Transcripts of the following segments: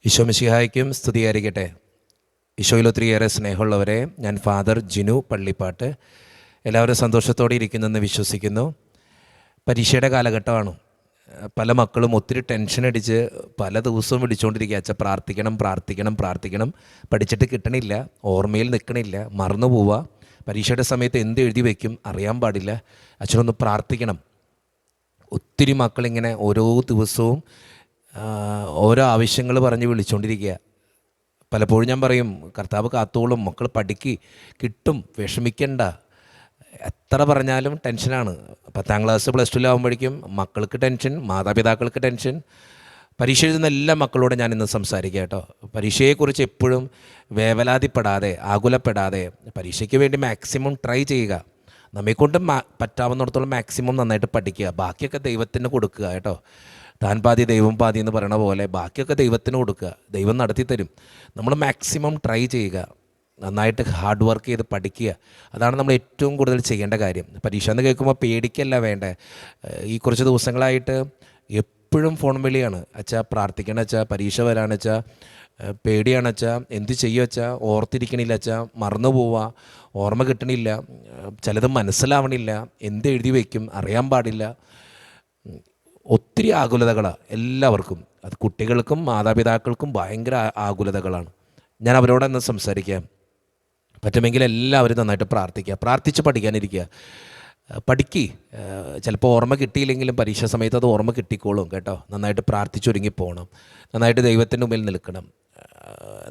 ഈശോ മിശിഹായ്ക്കും സ്തുതിയായിരിക്കട്ടെ. ഈശോയിൽ ഒത്തിരിയേറെ സ്നേഹമുള്ളവരെ, ഞാൻ ഫാദർ ജിനു പള്ളിപ്പാട്ട്. എല്ലാവരും സന്തോഷത്തോടെ ഇരിക്കുന്നെന്ന് വിശ്വസിക്കുന്നു. പരീക്ഷയുടെ കാലഘട്ടമാണ്. പല മക്കളും ഒത്തിരി ടെൻഷൻ അടിച്ച് പല ദിവസവും വിളിച്ചുകൊണ്ടിരിക്കുക, അച്ഛാ പ്രാർത്ഥിക്കണം പ്രാർത്ഥിക്കണം പ്രാർത്ഥിക്കണം, പഠിച്ചിട്ട് കിട്ടണില്ല, ഓർമ്മയിൽ നിൽക്കണില്ല, മറന്നു പോവുക, പരീക്ഷയുടെ സമയത്ത് എന്ത് എഴുതി വയ്ക്കും അറിയാൻ പാടില്ല, അച്ഛനൊന്ന് പ്രാർത്ഥിക്കണം. ഒത്തിരി മക്കളിങ്ങനെ ഓരോ ദിവസവും ഓരോ ആവശ്യങ്ങൾ പറഞ്ഞ് വിളിച്ചുകൊണ്ടിരിക്കുക. പലപ്പോഴും ഞാൻ പറയും, കർത്താവ് കാത്തോളും, മക്കൾ പഠിക്ക്, കിട്ടും, വിഷമിക്കണ്ട. എത്ര പറഞ്ഞാലും ടെൻഷനാണ്. 10ാം ക്ലാസ് പ്ലസ് 2 മക്കൾക്ക് ടെൻഷൻ, മാതാപിതാക്കൾക്ക് ടെൻഷൻ. പരീക്ഷ എഴുതുന്ന എല്ലാ മക്കളോടും ഞാൻ ഇന്ന് സംസാരിക്കുക കേട്ടോ. പരീക്ഷയെക്കുറിച്ച് എപ്പോഴും വേവലാതിപ്പെടാതെ, ആകുലപ്പെടാതെ പരീക്ഷയ്ക്ക് വേണ്ടി മാക്സിമം ട്രൈ ചെയ്യുക. നമ്മെക്കൊണ്ട് പറ്റാവുന്നിടത്തോളം മാക്സിമം നന്നായിട്ട് പഠിക്കുക. ബാക്കിയൊക്കെ ദൈവത്തിന് കൊടുക്കുക കേട്ടോ. താൻ പാതി ദൈവം പാതി എന്ന് പറയണ പോലെ ബാക്കിയൊക്കെ ദൈവത്തിന് കൊടുക്കുക, ദൈവം നടത്തി തരും. നമ്മൾ മാക്സിമം ട്രൈ ചെയ്യുക, നന്നായിട്ട് ഹാർഡ് വർക്ക് ചെയ്ത് പഠിക്കുക. അതാണ് നമ്മൾ ഏറ്റവും കൂടുതൽ ചെയ്യേണ്ട കാര്യം. പരീക്ഷ എന്ന് കേൾക്കുമ്പോൾ പേടിക്കല്ല വേണ്ടേ. ഈ കുറച്ച് ദിവസങ്ങളായിട്ട് എപ്പോഴും ഫോൺ വിളിയാണ്, അച്ഛാ പ്രാർത്ഥിക്കണം അച്ഛാ, പരീക്ഷ വരാണ് അച്ഛാ, പേടിയാണ് അച്ഛാ, എന്ത് ചെയ്യുക അച്ഛാ, ഓർത്തിരിക്കണില്ല അച്ഛാ, മറന്നു പോവുക, ഓർമ്മ കിട്ടണില്ല, ചിലത് മനസ്സിലാവണില്ല, എന്ത് എഴുതി വയ്ക്കും അറിയാൻ പാടില്ല. ഒത്തിരി ആകുലതകളാണ് എല്ലാവർക്കും. അത് കുട്ടികൾക്കും മാതാപിതാക്കൾക്കും ഭയങ്കര ആകുലതകളാണ്. ഞാൻ അവരോടൊന്ന് സംസാരിക്കാം. പറ്റുമെങ്കിൽ എല്ലാവരും നന്നായിട്ട് പ്രാർത്ഥിക്കുക, പ്രാർത്ഥിച്ച് പഠിക്കാനിരിക്കുക. പഠിക്ക്. ചിലപ്പോൾ ഓർമ്മ കിട്ടിയില്ലെങ്കിലും പരീക്ഷ സമയത്ത് അത് ഓർമ്മ കിട്ടിക്കോളും കേട്ടോ. നന്നായിട്ട് പ്രാർത്ഥിച്ചൊരുങ്ങി പോകണം, നന്നായിട്ട് ദൈവത്തിൻ്റെ മുമ്പിൽ നിൽക്കണം.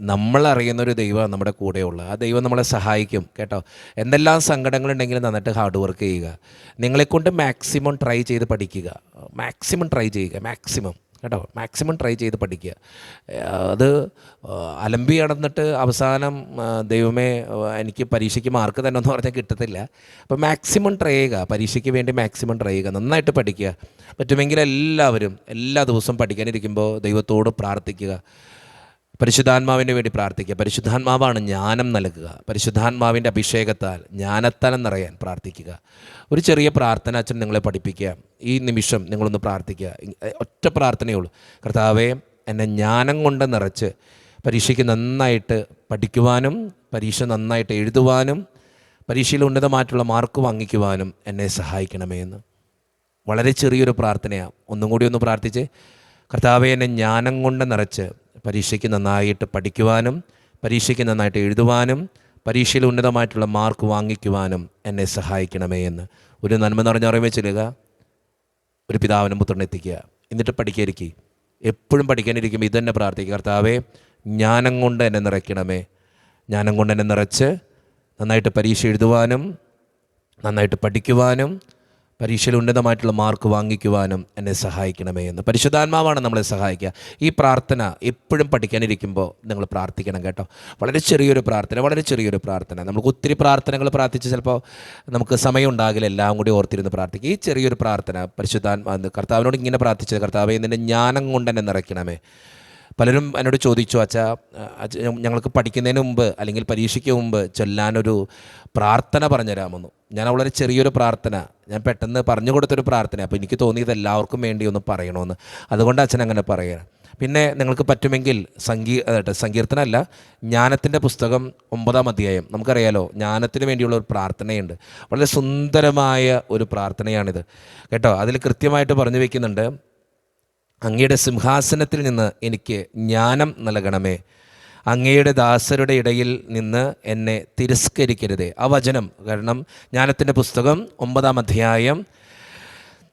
നമ്മളറിയുന്നൊരു ദൈവം നമ്മുടെ കൂടെയുള്ള ആ ദൈവം നമ്മളെ സഹായിക്കും കേട്ടോ. എന്തെല്ലാം സങ്കടങ്ങളുണ്ടെങ്കിലും നന്നായിട്ട് ഹാർഡ് വർക്ക് ചെയ്യുക. നിങ്ങളെക്കൊണ്ട് മാക്സിമം ട്രൈ ചെയ്ത് പഠിക്കുക, മാക്സിമം ട്രൈ ചെയ്യുക, മാക്സിമം കേട്ടോ, മാക്സിമം ട്രൈ ചെയ്ത് പഠിക്കുക. അത് അലമ്പി നടന്നിട്ട് അവസാനം ദൈവമേ എനിക്ക് പരീക്ഷയ്ക്ക് മാർക്ക് തന്നെ എന്ന് പറഞ്ഞാൽ കിട്ടത്തില്ല. അപ്പോൾ മാക്സിമം ട്രൈ ചെയ്യുക, പരീക്ഷയ്ക്ക് വേണ്ടി മാക്സിമം ട്രൈ ചെയ്യുക, നന്നായിട്ട് പഠിക്കുക. പറ്റുമെങ്കിൽ എല്ലാവരും എല്ലാ ദിവസവും പഠിക്കാനിരിക്കുമ്പോൾ ദൈവത്തോട് പ്രാർത്ഥിക്കുക, പരിശുദ്ധാത്മാവിന് വേണ്ടി പ്രാർത്ഥിക്കുക. പരിശുദ്ധാത്മാവാണ് ജ്ഞാനം നൽകുക. പരിശുദ്ധാത്മാവിൻ്റെ അഭിഷേകത്താൽ ജ്ഞാനത്താൽ നിറയാൻ പ്രാർത്ഥിക്കുക. ഒരു ചെറിയ പ്രാർത്ഥന അച്ഛൻ നിങ്ങളെ പഠിപ്പിക്കുക. ഈ നിമിഷം നിങ്ങളൊന്ന് പ്രാർത്ഥിക്കുക. ഒറ്റ പ്രാർത്ഥനയുള്ളൂ. കർത്താവേ, എന്നെ ജ്ഞാനം കൊണ്ട് നിറച്ച് പരീക്ഷയ്ക്ക് നന്നായിട്ട് പഠിക്കുവാനും പരീക്ഷ നന്നായിട്ട് എഴുതുവാനും പരീക്ഷയിൽ ഉന്നതമായിട്ടുള്ള മാർക്ക് വാങ്ങിക്കുവാനും എന്നെ സഹായിക്കണമേ എന്ന്. വളരെ ചെറിയൊരു പ്രാർത്ഥനയാണ്. ഒന്നും കൂടി ഒന്ന് പ്രാർത്ഥിച്ച്, കർത്താവേ, എന്നെ ജ്ഞാനം കൊണ്ട് നിറച്ച് പരീക്ഷയ്ക്ക് നന്നായിട്ട് പഠിക്കുവാനും പരീക്ഷയ്ക്ക് നന്നായിട്ട് എഴുതുവാനും പരീക്ഷയിൽ ഉന്നതമായിട്ടുള്ള മാർക്ക് വാങ്ങിക്കുവാനും എന്നെ സഹായിക്കണമേ എന്ന് ഒരു നന്മ നിറഞ്ഞ അറിവ് ചെല്ലുക. ഒരു പിതാവിനും പുത്രനെ എത്തിക്കുക. എന്നിട്ട് പഠിക്കാതിരിക്കുക. എപ്പോഴും പഠിക്കാനിരിക്കുമ്പോൾ ഇതന്നെ പ്രാർത്ഥിക്കുക, കർത്താവേ, ജ്ഞാനം കൊണ്ട് എന്നെ നിറയ്ക്കണമേ. ജ്ഞാനം കൊണ്ട് എന്നെ നിറച്ച് നന്നായിട്ട് പരീക്ഷ എഴുതുവാനും നന്നായിട്ട് പഠിക്കുവാനും പരീക്ഷയിൽ ഉന്നതമായിട്ടുള്ള മാർക്ക് വാങ്ങിക്കുവാനും എന്നെ സഹായിക്കണമേ എന്ന്. പരിശുദ്ധാത്മാവാണ് നമ്മളെ സഹായിക്കുക. ഈ പ്രാർത്ഥന എപ്പോഴും പഠിക്കാനിരിക്കുമ്പോൾ നിങ്ങൾ പ്രാർത്ഥിക്കണം കേട്ടോ. വളരെ ചെറിയൊരു പ്രാർത്ഥന, വളരെ ചെറിയൊരു പ്രാർത്ഥന. നമുക്ക് ഒത്തിരി പ്രാർത്ഥനകൾ പ്രാർത്ഥിച്ച് ചിലപ്പോൾ നമുക്ക് സമയം ഉണ്ടാകില്ല എല്ലാം കൂടി ഓർത്തിരുന്ന് പ്രാർത്ഥിക്കുക. ഈ ചെറിയൊരു പ്രാർത്ഥന കർത്താവിനോട് ഇങ്ങനെ പ്രാർത്ഥിച്ചത്, കർത്താവേ, നിൻ്റെ ജ്ഞാനം കൊണ്ട് എന്നെ നിറയ്ക്കണമേ. പലരും എന്നോട് ചോദിച്ചു, അച്ഛാ ഞങ്ങൾക്ക് പഠിക്കുന്നതിന് മുമ്പ് അല്ലെങ്കിൽ പരീക്ഷയ്ക്ക് മുമ്പ് ചൊല്ലാനൊരു പ്രാർത്ഥന പറഞ്ഞുതരാമെന്നു. ഞാൻ വളരെ ചെറിയൊരു പ്രാർത്ഥന ഞാൻ പെട്ടെന്ന് പറഞ്ഞു കൊടുത്തൊരു പ്രാർത്ഥന. അപ്പോൾ എനിക്ക് തോന്നിയത് എല്ലാവർക്കും വേണ്ടി ഒന്ന് പറയണമെന്ന്. അതുകൊണ്ട് അച്ഛൻ അങ്ങനെ പറയുക. പിന്നെ നിങ്ങൾക്ക് പറ്റുമെങ്കിൽ സങ്കീർത്തനമല്ല, ജ്ഞാനത്തിൻ്റെ പുസ്തകം 9ാം അധ്യായം, നമുക്കറിയാലോ ജ്ഞാനത്തിന് വേണ്ടിയുള്ള ഒരു പ്രാർത്ഥനയുണ്ട്. വളരെ സുന്ദരമായ ഒരു പ്രാർത്ഥനയാണിത് കേട്ടോ. അതിൽ കൃത്യമായിട്ട് പറഞ്ഞു വയ്ക്കുന്നുണ്ട്, അങ്ങയുടെ സിംഹാസനത്തിൽ നിന്ന് എനിക്ക് ജ്ഞാനം നൽകണമേ, അങ്ങയുടെ ദാസരുടെ ഇടയിൽ നിന്ന് എന്നെ തിരസ്കരിക്കരുതേ. ആ വചനം, കാരണം ജ്ഞാനത്തിൻ്റെ പുസ്തകം 9ാം അധ്യായം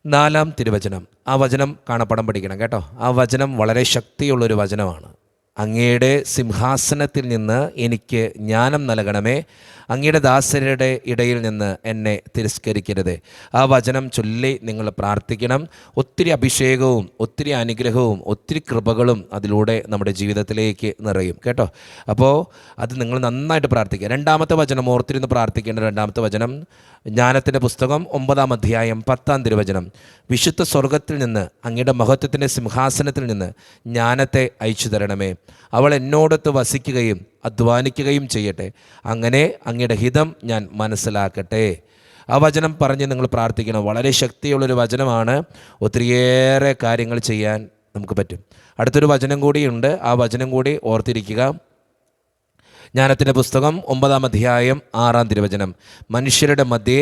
4-ാം തിരുവചനം, ആ വചനം കാണപ്പടം പഠിക്കണം കേട്ടോ. ആ വചനം വളരെ ശക്തിയുള്ളൊരു വചനമാണ്. അങ്ങയുടെ സിംഹാസനത്തിൽ നിന്ന് എനിക്ക് ജ്ഞാനം നൽകണമേ, അങ്ങയുടെ ദാസരുടെ ഇടയിൽ നിന്ന് എന്നെ തിരസ്കരിക്കരുത്. ആ വചനം ചൊല്ലി നിങ്ങൾ പ്രാർത്ഥിക്കണം. ഒത്തിരി അഭിഷേകവും ഒത്തിരി അനുഗ്രഹവും ഒത്തിരി കൃപകളും അതിലൂടെ നമ്മുടെ ജീവിതത്തിലേക്ക് നിറയും കേട്ടോ. അപ്പോൾ അത് നിങ്ങൾ നന്നായിട്ട് പ്രാർത്ഥിക്കുക. 2ാമത്തെ വചനം ഓർത്തിരുന്ന് പ്രാർത്ഥിക്കേണ്ട 2ാമത്തെ വചനം, ജ്ഞാനത്തിൻ്റെ പുസ്തകം 9ാം അധ്യായം 10-ാം തിരുവചനം, വിശുദ്ധ സ്വർഗത്തിൽ നിന്ന് അങ്ങയുടെ മഹത്വത്തിൻ്റെ സിംഹാസനത്തിൽ നിന്ന് ജ്ഞാനത്തെ അയച്ചു തരണമേ, അവൾ എന്നോടൊത്ത് വസിക്കുകയും അധ്വാനിക്കുകയും ചെയ്യട്ടെ, അങ്ങനെ അങ്ങയുടെ ഹിതം ഞാൻ മനസ്സിലാക്കട്ടെ. ആ വചനം പറഞ്ഞ് നിങ്ങൾ പ്രാർത്ഥിക്കണം. വളരെ ശക്തിയുള്ളൊരു വചനമാണ്. ഒത്തിരിയേറെ കാര്യങ്ങൾ ചെയ്യാൻ നമുക്ക് പറ്റും. അടുത്തൊരു വചനം കൂടിയുണ്ട്, ആ വചനം കൂടി ഓർത്തിരിക്കുക. ജ്ഞാനത്തിൻ്റെ പുസ്തകം 9-ാം അധ്യായം 6-ാം തിരുവചനം. മനുഷ്യരുടെ മധ്യേ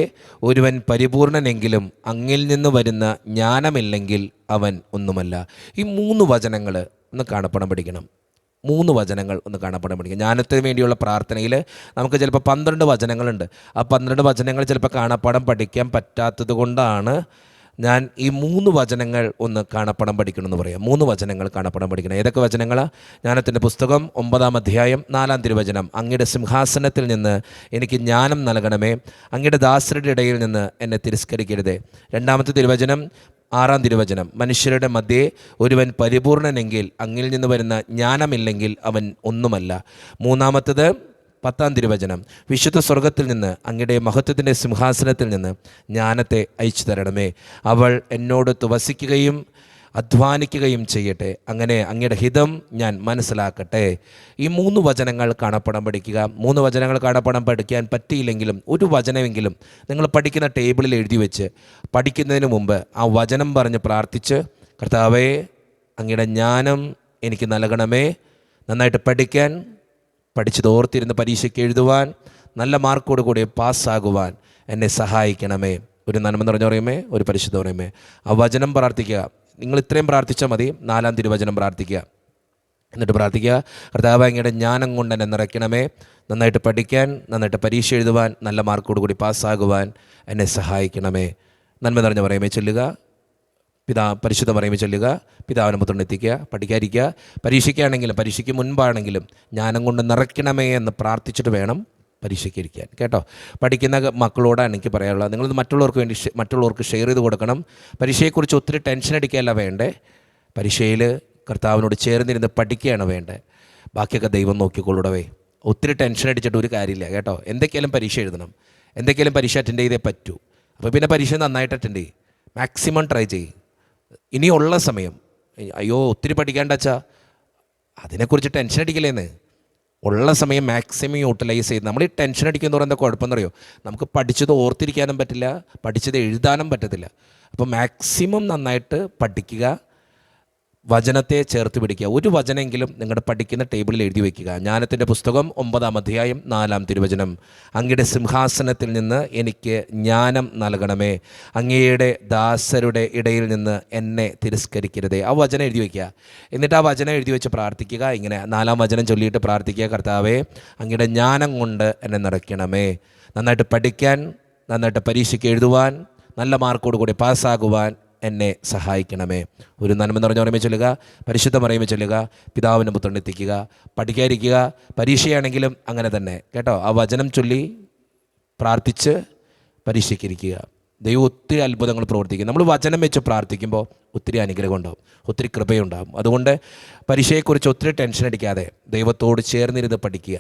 ഒരുവൻ പരിപൂർണനെങ്കിലും അങ്ങിൽ നിന്ന് വരുന്ന ജ്ഞാനമില്ലെങ്കിൽ അവൻ ഒന്നുമല്ല. ഈ 3 വചനങ്ങൾ ഒന്ന് കാണപ്പെടാൻ പഠിക്കണം. 3 വചനങ്ങൾ ഒന്ന് കാണപ്പെടാൻ പഠിക്കുക. ജ്ഞാനത്തിന് വേണ്ടിയുള്ള പ്രാർത്ഥനയിൽ നമുക്ക് ചിലപ്പോൾ 12 വചനങ്ങളുണ്ട്. ആ 12 വചനങ്ങൾ ചിലപ്പോൾ കാണപ്പാടം പഠിക്കാൻ പറ്റാത്തത് കൊണ്ടാണ് ഞാൻ ഈ 3 വചനങ്ങൾ ഒന്ന് കാണപ്പെടാൻ പഠിക്കണമെന്ന് പറയാം. 3 വചനങ്ങൾ കാണപ്പെടാൻ പഠിക്കണം. ഏതൊക്കെ വചനങ്ങളാണ്? ജ്ഞാനത്തിൻ്റെ പുസ്തകം 9-ാം അധ്യായം 4-ാം തിരുവചനം. അങ്ങയുടെ സിംഹാസനത്തിൽ നിന്ന് എനിക്ക് ജ്ഞാനം നൽകണമേ, അങ്ങയുടെ ദാസരുടെ ഇടയിൽ നിന്ന് എന്നെ തിരസ്കരിക്കരുതേ. 2-ാമത്തെ തിരുവചനം 6-ാം തിരുവചനം. മനുഷ്യരുടെ മധ്യേ ഒരുവൻ പരിപൂർണനെങ്കിൽ അങ്ങിൽ നിന്ന് വരുന്ന ജ്ഞാനമില്ലെങ്കിൽ അവൻ ഒന്നുമല്ല. 3-ാമത്തേത് 10-ാം തിരുവചനം. വിശുദ്ധ സ്വർഗത്തിൽ നിന്ന് അങ്ങയുടെ മഹത്വത്തിൻ്റെ സിംഹാസനത്തിൽ നിന്ന് ജ്ഞാനത്തെ അയച്ചു തരണമേ, അവൾ എന്നോടൊത്ത് വസിക്കുകയും അധ്വാനിക്കുകയും ചെയ്യട്ടെ, അങ്ങനെ അങ്ങയുടെ ഹിതം ഞാൻ മനസ്സിലാക്കട്ടെ. ഈ 3 വചനങ്ങൾ കാണപ്പെടാൻ പഠിക്കുക. 3 വചനങ്ങൾ കാണപ്പെടാൻ പഠിക്കാൻ പറ്റിയില്ലെങ്കിലും ഒരു വചനമെങ്കിലും നിങ്ങൾ പഠിക്കുന്ന ടേബിളിൽ എഴുതി വെച്ച് പഠിക്കുന്നതിന് മുമ്പ് ആ വചനം പറഞ്ഞ് പ്രാർത്ഥിച്ച്, കർത്താവേ അങ്ങയുടെ ജ്ഞാനം എനിക്ക് നൽകണമേ, നന്നായിട്ട് പഠിക്കാൻ, പഠിച്ചത് ഓർത്തിരുന്ന് പരീക്ഷയ്ക്ക് എഴുതുവാൻ, നല്ല മാർക്കോട് കൂടി പാസ്സാകുവാൻ എന്നെ സഹായിക്കണമേ. ഒരു നന്മ നിറഞ്ഞ പറയുമേ, ഒരു പരിശുദ്ധ പറയുമേ. ആ വചനം പ്രാർത്ഥിക്കുക. നിങ്ങൾ ഇത്രയും പ്രാർത്ഥിച്ചാൽ മതി. 4-ാം തിരുവചനം പ്രാർത്ഥിക്കുക. എന്നിട്ട് പ്രാർത്ഥിക്കുക, കർത്താവേ അങ്ങയുടെ ജ്ഞാനം കൊണ്ട് എന്നെ നിറയ്ക്കണമേ, നന്നായിട്ട് പഠിക്കാൻ, നന്നായിട്ട് പരീക്ഷ എഴുതുവാൻ, നല്ല മാർക്കോട് കൂടി പാസ്സാകുവാൻ എന്നെ സഹായിക്കണമേ. നന്മ നിറഞ്ഞ പറയുമേ ചൊല്ലുക. പരിശുദ്ധ പറയുമ്പോൾ ചൊല്ലുക. പിതാവിനെ പുത്രനെ എത്തിക്കുക. പഠിക്കാതിരിക്കുക. പരീക്ഷയ്ക്കാണെങ്കിലും പരീക്ഷയ്ക്ക് മുൻപാണെങ്കിലും ജ്ഞാനം കൊണ്ട് നിറയ്ക്കണമേ എന്ന് പ്രാർത്ഥിച്ചിട്ട് വേണം പരീക്ഷയ്ക്ക് ഇരിക്കാൻ. കേട്ടോ? പഠിക്കുന്ന മക്കളോടാണ് എനിക്ക് പറയാനുള്ളത്, നിങ്ങളിത് മറ്റുള്ളവർക്ക് ഷെയർ ചെയ്ത് കൊടുക്കണം. പരീക്ഷയെക്കുറിച്ച് ഒത്തിരി ടെൻഷൻ അടിക്കുകയല്ല വേണ്ടേ, പരീക്ഷയിൽ കർത്താവിനോട് ചേർന്നിരുന്ന് പഠിക്കുകയാണ് വേണ്ടേ. ബാക്കിയൊക്കെ ദൈവം നോക്കിക്കൊള്ളൂടവേ. ഒത്തിരി ടെൻഷൻ അടിച്ചിട്ട് ഒരു കാര്യമില്ല. കേട്ടോ? എന്തൊക്കെയാലും പരീക്ഷ എഴുതണം, എന്തൊക്കെയാലും പരീക്ഷ അറ്റൻഡ് ചെയ്തേ പറ്റൂ. അപ്പോൾ പിന്നെ പരീക്ഷ നന്നായിട്ട് അറ്റൻഡ് ചെയ്യും. മാക്സിമം ട്രൈ ചെയ്യും. ഇനിയുള്ള സമയം അയ്യോ ഒത്തിരി പഠിക്കാണ്ടച്ചാ അതിനെക്കുറിച്ച് ടെൻഷൻ അടിക്കില്ലേന്ന്. ഉള്ള സമയം മാക്സിമം യൂട്ടിലൈസ് ചെയ്ത് നമ്മൾ ഈ ടെൻഷൻ അടിക്കുന്ന പറയുന്നത് കുഴപ്പമെന്ന് അറിയോ, നമുക്ക് പഠിച്ചത് ഓർത്തിരിക്കാനും പറ്റില്ല, പഠിച്ചത് എഴുതാനും പറ്റത്തില്ല. അപ്പോൾ മാക്സിമം നന്നായിട്ട് പഠിക്കുക, വചനത്തെ ചേർത്ത് പിടിക്കുക. ഒരു വചനമെങ്കിലും നിങ്ങളുടെ പഠിക്കുന്ന ടേബിളിൽ എഴുതി വയ്ക്കുക. ജ്ഞാനത്തിൻ്റെ പുസ്തകം 9-ാം അധ്യായം 4-ാം തിരുവചനം. അങ്ങയുടെ സിംഹാസനത്തിൽ നിന്ന് എനിക്ക് ജ്ഞാനം നൽകണമേ, അങ്ങയുടെ ദാസരുടെ ഇടയിൽ നിന്ന് എന്നെ തിരസ്കരിക്കരുതേ. ആ വചനം എഴുതി വയ്ക്കുക. എന്നിട്ട് ആ വചനം എഴുതി വെച്ച് പ്രാർത്ഥിക്കുക. ഇങ്ങനെ 4-ാം വചനം ചൊല്ലിയിട്ട് പ്രാർത്ഥിക്കുക, കർത്താവേ അങ്ങയുടെ ജ്ഞാനം കൊണ്ട് എന്നെ നിറയ്ക്കണമേ, നന്നായിട്ട് പഠിക്കാൻ, നന്നായിട്ട് പരീക്ഷയ്ക്ക് എഴുതുവാൻ, നല്ല മാർക്കോട് കൂടി പാസ്സാകുവാൻ എന്നെ സഹായിക്കണമേ. ഒരു നന്മ നിറഞ്ഞ പറയുമ്പോൾ ചൊല്ലുക. പരിശുദ്ധം പറയുമ്പോൾ ചൊല്ലുക. പിതാവിൻ്റെ പുത്രനെ എത്തിക്കുക. പഠിക്കാതിരിക്കുക. പരീക്ഷയാണെങ്കിലും അങ്ങനെ തന്നെ. കേട്ടോ? ആ വചനം ചൊല്ലി പ്രാർത്ഥിച്ച് പരീക്ഷയ്ക്കിരിക്കുക. ദൈവം ഒത്തിരി അത്ഭുതങ്ങൾ പ്രവർത്തിക്കും. നമ്മൾ വചനം വെച്ച് പ്രാർത്ഥിക്കുമ്പോൾ ഒത്തിരി അനുഗ്രഹം ഉണ്ടാകും, ഒത്തിരി കൃപയുണ്ടാകും. അതുകൊണ്ട് പരീക്ഷയെക്കുറിച്ച് ഒത്തിരി ടെൻഷൻ അടിക്കാതെ ദൈവത്തോട് ചേർന്നിരുന്ന് പഠിക്കുക.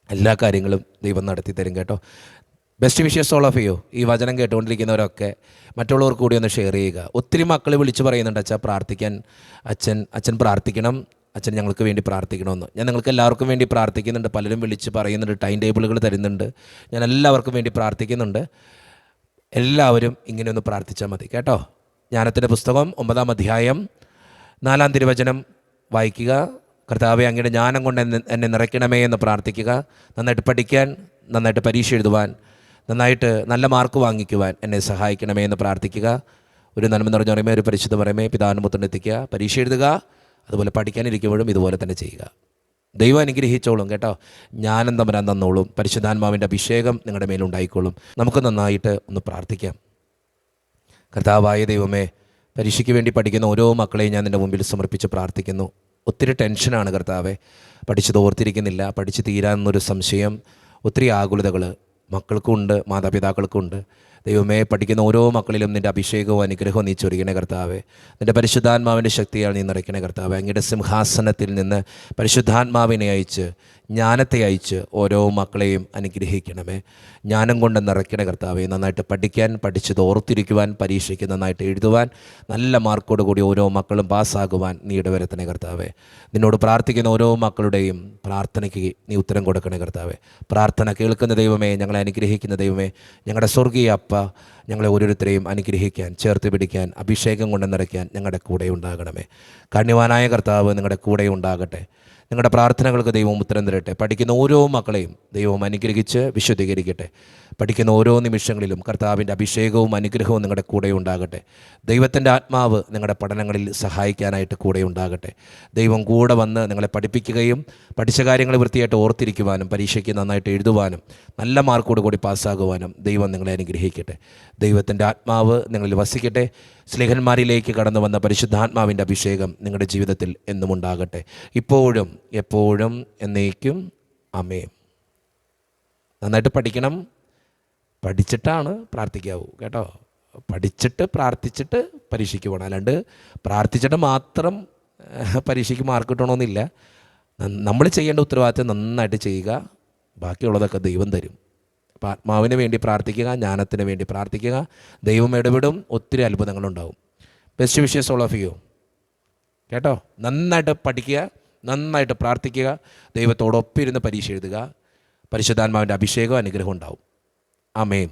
എല്ലാ കാര്യങ്ങളും ദൈവം നടത്തി തരും. കേട്ടോ? Best wishes all of you. ഈ വചനം കേട്ടുകൊണ്ടിരിക്കുന്നവരൊക്കെ മറ്റുള്ളവർക്ക് കൂടി ഒന്ന് ഷെയർ ചെയ്യുക. ഒത്തിരി മക്കൾ വിളിച്ച് പറയുന്നുണ്ട്, അച്ഛാ പ്രാർത്ഥിക്കാൻ, അച്ഛൻ പ്രാർത്ഥിക്കണം, അച്ഛൻ ഞങ്ങൾക്ക് വേണ്ടി പ്രാർത്ഥിക്കണമെന്ന്. ഞാൻ നിങ്ങൾക്ക് എല്ലാവർക്കും വേണ്ടി പ്രാർത്ഥിക്കുന്നുണ്ട്. പലരും വിളിച്ച് പറയുന്നുണ്ട്, ടൈം ടേബിളുകൾ തരുന്നുണ്ട്. ഞാൻ എല്ലാവർക്കും വേണ്ടി പ്രാർത്ഥിക്കുന്നുണ്ട്. എല്ലാവരും ഇങ്ങനെ ഒന്ന് പ്രാർത്ഥിച്ചാൽ മതി. കേട്ടോ? ജ്ഞാനത്തിൻ്റെ പുസ്തകം 9-ാം അധ്യായം 4-ാം തിരുവചനം വായിക്കുക. കർത്താവേ അങ്ങയുടെ ജ്ഞാനം കൊണ്ട് എന്നെ നിറയ്ക്കണമേ എന്ന് പ്രാർത്ഥിക്കുക. നന്നായിട്ട് പഠിക്കാൻ, നന്നായിട്ട് പരീക്ഷ എഴുതുവാൻ, നന്നായിട്ട് നല്ല മാർക്ക് വാങ്ങിക്കുവാൻ എന്നെ സഹായിക്കണമേ എന്ന് പ്രാർത്ഥിക്കുക. ഒരു നന്മ നിറഞ്ഞ പറയുമേ, ഒരു പരിശുദ്ധ പറയുമേ, പിതാവിനെ പുത്രനെ എത്തിക്കുക. പരീക്ഷ എഴുതുക. അതുപോലെ പഠിക്കാനിരിക്കുമ്പോഴും ഇതുപോലെ തന്നെ ചെയ്യുക. ദൈവം അനുഗ്രഹിച്ചോളും. കേട്ടോ? ജ്ഞാനം തമ്പുരാൻ തന്നോളും. പരിശുദ്ധാത്മാവിൻ്റെ അഭിഷേകം നിങ്ങളുടെ മേലുണ്ടായിക്കോളും. നമുക്ക് നന്നായിട്ട് ഒന്ന് പ്രാർത്ഥിക്കാം. കർത്താവായ ദൈവമേ, പരീക്ഷയ്ക്ക് വേണ്ടി പഠിക്കുന്ന ഓരോ മക്കളെയും ഞാൻ നിൻ്റെ മുമ്പിൽ സമർപ്പിച്ച് പ്രാർത്ഥിക്കുന്നു. ഒത്തിരി ടെൻഷനാണ് കർത്താവെ, പഠിച്ചത് ഓർത്തിരിക്കുന്നില്ല, പഠിച്ച് തീരാമെന്നൊരു സംശയം, ഒത്തിരി ആകുലതകൾ മക്കൾക്കുണ്ട്, മാതാപിതാക്കൾക്കുണ്ട്. ദൈവമേ, പഠിക്കുന്ന ഓരോ മക്കളിലും നിൻ്റെ അഭിഷേകവും അനുഗ്രഹവും നീ ചൊരിയണേ കർത്താവേ. നിൻ്റെ പരിശുദ്ധാത്മാവിൻ്റെ ശക്തിയാൽ നീ നിറയ്ക്കണേ കർത്താവേ. അങ്ങയുടെ സിംഹാസനത്തിൽ നിന്ന് പരിശുദ്ധാത്മാവിനെ അയച്ച്, ജ്ഞാനത്തെ അയച്ച് ഓരോ മക്കളെയും അനുഗ്രഹിക്കണമേ. ജ്ഞാനം കൊണ്ട് നിറയ്ക്കണേ കർത്താവേ. നന്നായിട്ട് പഠിക്കാൻ, പഠിച്ചത് ഓർത്തിരിക്കുവാൻ, പരീക്ഷയ്ക്ക് നന്നായിട്ട് എഴുതുവാൻ, നല്ല മാർക്കോട് കൂടി ഓരോ മക്കളും പാസ്സാകുവാൻ നീ ഇടവരുത്തണേ കർത്താവേ. നിന്നോട് പ്രാർത്ഥിക്കുന്ന ഓരോ മക്കളുടെയും പ്രാർത്ഥനയ്ക്ക് നീ ഉത്തരം കൊടുക്കണേ കർത്താവേ. പ്രാർത്ഥന കേൾക്കുന്ന ദൈവമേ, ഞങ്ങളെ അനുഗ്രഹിക്കുന്ന ദൈവമേ, ഞങ്ങളുടെ സ്വർഗീയ അപ്പ കൃപ ഞങ്ങളെ ഓരോരുത്തരെയും അനുഗ്രഹിക്കാൻ, ചേർത്ത് പിടിക്കാൻ, അഭിഷേകം കൊണ്ട് നിറയ്ക്കാൻ ഞങ്ങളുടെ കൂടെ ഉണ്ടാകണമേ. കാരുണ്യവാനായ കർത്താവ് നിങ്ങളുടെ കൂടെ ഉണ്ടാകട്ടെ. നിങ്ങളുടെ പ്രാർത്ഥനകൾക്ക് ദൈവം ഉത്തരം തരട്ടെ. പഠിക്കുന്ന ഓരോ മക്കളെയും ദൈവം അനുഗ്രഹിച്ച് വിശുദ്ധീകരിക്കട്ടെ. പഠിക്കുന്ന ഓരോ നിമിഷങ്ങളിലും കർത്താവിൻ്റെ അഭിഷേകവും അനുഗ്രഹവും നിങ്ങളുടെ കൂടെ ഉണ്ടാകട്ടെ. ദൈവത്തിൻ്റെ ആത്മാവ് നിങ്ങളുടെ പഠനങ്ങളിൽ സഹായിക്കാനായിട്ട് കൂടെ ഉണ്ടാകട്ടെ. ദൈവം കൂടെ വന്ന് നിങ്ങളെ പഠിപ്പിക്കുകയും പഠിച്ച കാര്യങ്ങൾ വൃത്തിയായിട്ട് ഓർത്തിരിക്കുവാനും പരീക്ഷയ്ക്ക് നന്നായിട്ട് എഴുതുവാനും നല്ല മാർക്കോട് കൂടി പാസ്സാകുവാനും ദൈവം നിങ്ങളെ അനുഗ്രഹിക്കട്ടെ. ദൈവത്തിൻ്റെ ആത്മാവ് നിങ്ങളിൽ വസിക്കട്ടെ. സ്നേഹന്മാരിലേക്ക് കടന്നു വന്ന പരിശുദ്ധാത്മാവിൻ്റെ അഭിഷേകം നിങ്ങളുടെ ജീവിതത്തിൽ എന്നും ഉണ്ടാകട്ടെ, ഇപ്പോഴും എപ്പോഴും എന്നേക്കും. ആമേൻ. നന്നായിട്ട് പഠിക്കണം. പഠിച്ചിട്ടാണ് പ്രാർത്ഥിക്കാവൂ കേട്ടോ. പഠിച്ചിട്ട് പ്രാർത്ഥിച്ചിട്ട് പരീക്ഷയ്ക്ക് പോകണം. അല്ലാണ്ട് പ്രാർത്ഥിച്ചിട്ട് മാത്രം പരീക്ഷയ്ക്ക് മാർക്ക് കിട്ടണമെന്നില്ല. നമ്മൾ ചെയ്യേണ്ട ഉത്തരവാദിത്വം നന്നായിട്ട് ചെയ്യുക, ബാക്കിയുള്ളതൊക്കെ ദൈവം തരും. അപ്പോൾ ആത്മാവിന് വേണ്ടി പ്രാർത്ഥിക്കുക, ജ്ഞാനത്തിന് വേണ്ടി പ്രാർത്ഥിക്കുക. ദൈവം ഇടപെടും, ഒത്തിരി അത്ഭുതങ്ങളുണ്ടാവും. Best wishes all of you കേട്ടോ. നന്നായിട്ട് പഠിക്കുക, നന്നായിട്ട് പ്രാർത്ഥിക്കുക, ദൈവത്തോടൊപ്പം ഇരുന്ന് പരീക്ഷ എഴുതുക. പരിശുദ്ധാത്മാവിൻ്റെ അഭിഷേകവും അനുഗ്രഹം ഉണ്ടാവും. ആമേൻ.